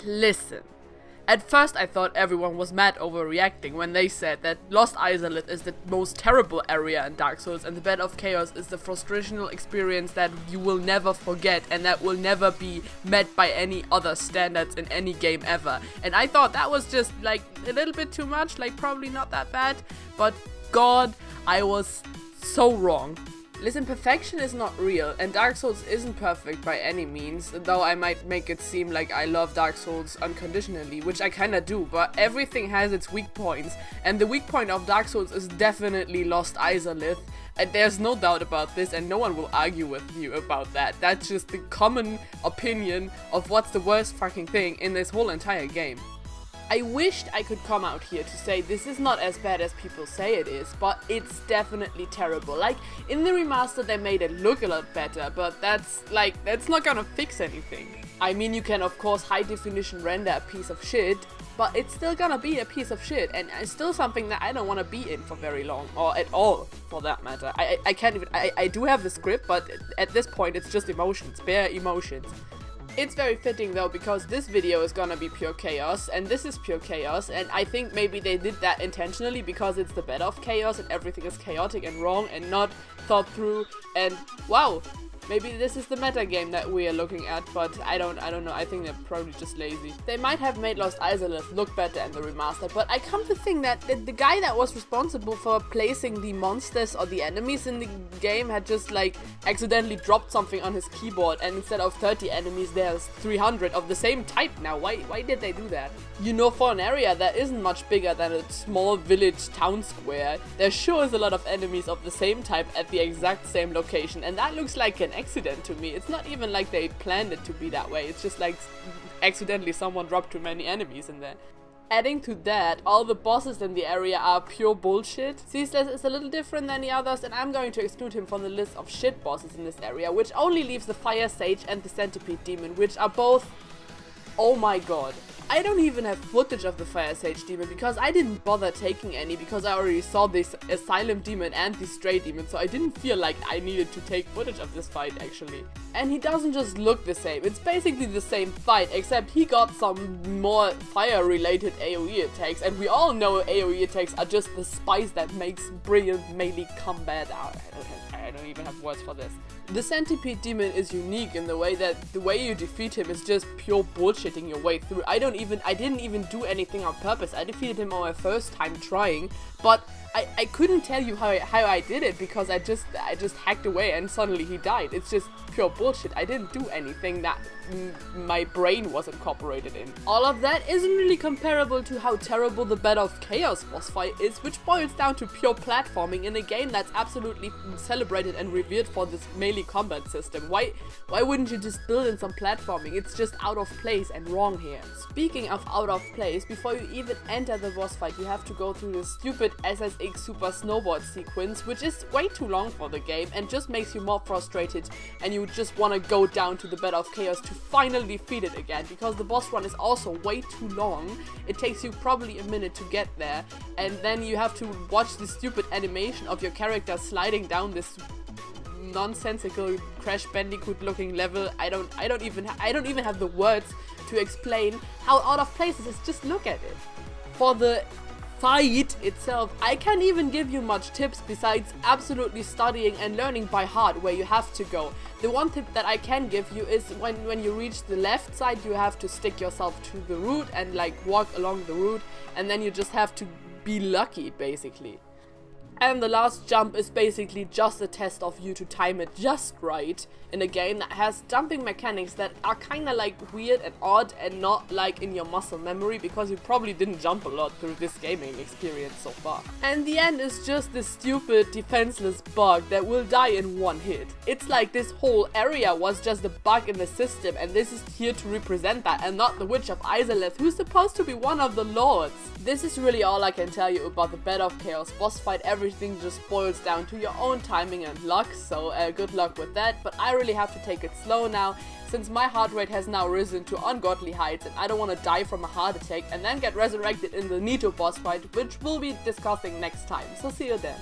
Listen. At first I thought everyone was mad overreacting when they said that Lost Izalith is the most terrible area in Dark Souls and the Bed of Chaos is the frustrational experience that you will never forget and that will never be met by any other standards in any game ever. And I thought that was just like a little bit too much, like probably not that bad, but God, I was so wrong. Listen, perfection is not real, and Dark Souls isn't perfect by any means, though I might make it seem like I love Dark Souls unconditionally, which I kinda do, but everything has its weak points, and the weak point of Dark Souls is definitely Lost Izalith, and there's no doubt about this, and no one will argue with you about that. That's just the common opinion of what's the worst fucking thing in this whole entire game. I wished I could come out here to say this is not as bad as people say it is, but it's definitely terrible. Like, in the remaster they made it look a lot better, but that's not gonna fix anything. I mean, you can of course high definition render a piece of shit, but it's still gonna be a piece of shit, and it's still something that I don't wanna be in for very long, or at all, for that matter. I can't even, I do have the script, but at this point it's just emotions, bare emotions. It's very fitting though, because this video is gonna be pure chaos, and this is pure chaos, and I think maybe they did that intentionally because it's the Bed of Chaos and everything is chaotic and wrong and not thought through, and wow, maybe this is the meta game that we are looking at, but I don't know, I think they're probably just lazy. They might have made Lost Izalith look better in the remaster, but I come to think that the guy that was responsible for placing the monsters or the enemies in the game had just like accidentally dropped something on his keyboard, and instead of 30 enemies there's 300 of the same type now. Why did they do that? You know, for an area that isn't much bigger than a small village town square, there sure is a lot of enemies of the same type at the exact same location, and that looks like an accident to me. It's not even like they planned it to be that way, it's just like accidentally someone dropped too many enemies in there. Adding to that, all the bosses in the area are pure bullshit. Ceaseless is a little different than the others, and I'm going to exclude him from the list of shit bosses in this area, which only leaves the Fire Sage and the Centipede Demon, which are both, oh my god. I don't even have footage of the Fire Sage Demon because I didn't bother taking any because I already saw this Asylum Demon and the Stray Demon, so I didn't feel like I needed to take footage of this fight actually. And he doesn't just look the same, it's basically the same fight, except he got some more fire related AoE attacks, and we all know AoE attacks are just the spice that makes brilliant melee combat. I don't even have words for this. The Centipede Demon is unique in the way that the way you defeat him is just pure bullshitting your way through. I didn't even do anything on purpose. I defeated him on my first time trying, but I couldn't tell you how I did it because I just hacked away and suddenly he died. It's just pure bullshit. I didn't do anything that my brain was incorporated in. All of that isn't really comparable to how terrible the Bed of Chaos boss fight is, which boils down to pure platforming in a game that's absolutely celebrated and revered for this melee combat system. Why wouldn't you just build in some platforming? It's just out of place and wrong here. Speaking of out of place, before you even enter the boss fight, you have to go through this stupid SSX Super Snowboard sequence, which is way too long for the game and just makes you more frustrated, and you just want to go down to the Bed of Chaos to finally defeat it again, because the boss run is also way too long. It takes you probably a minute to get there, and then you have to watch the stupid animation of your character sliding down this nonsensical Crash Bandicoot looking level. I don't even have the words to explain how out of place it is. Just look at it. For the fight itself, I can't even give you much tips besides absolutely studying and learning by heart where you have to go. The one tip that I can give you is when you reach the left side, you have to stick yourself to the route and like walk along the route, and then you just have to be lucky basically. And the last jump is basically just a test of you to time it just right in a game that has jumping mechanics that are kinda like weird and odd and not like in your muscle memory because you probably didn't jump a lot through this gaming experience so far. And the end is just this stupid defenseless bug that will die in one hit. It's like this whole area was just a bug in the system, and this is here to represent that and not the Witch of Izalith, who's supposed to be one of the lords. This is really all I can tell you about the Bed of Chaos boss fight. Everything just boils down to your own timing and luck, so good luck with that, but I really have to take it slow now, since my heart rate has now risen to ungodly heights and I don't want to die from a heart attack and then get resurrected in the Nito boss fight, which we'll be discussing next time, so see you then.